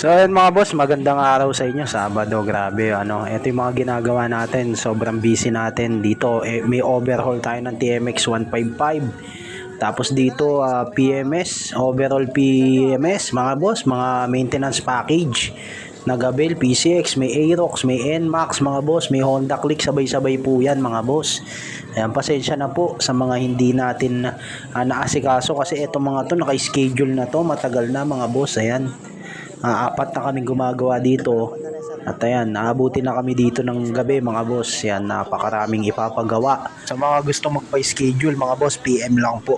So ayun mga boss, magandang araw sa inyo. Sabado, grabe ano. Ito yung mga ginagawa natin. Sobrang busy natin dito. May overhaul tayo ng TMX 155. Tapos dito PMS, overall PMS mga boss, mga maintenance package. Nagabel, PCX, may Aerox, may NMAX mga boss, may Honda Click, sabay-sabay po yan mga boss. Ayan, pasensya na po sa mga hindi natin naasikaso kasi itong mga to naka-schedule na to, matagal na mga boss. Ayan. Apat na kaming gumagawa dito. At ayan, naabuti na kami dito ng gabi mga boss. Yan, napakaraming ipapagawa. Sa mga gusto magpa-schedule mga boss, PM lang po.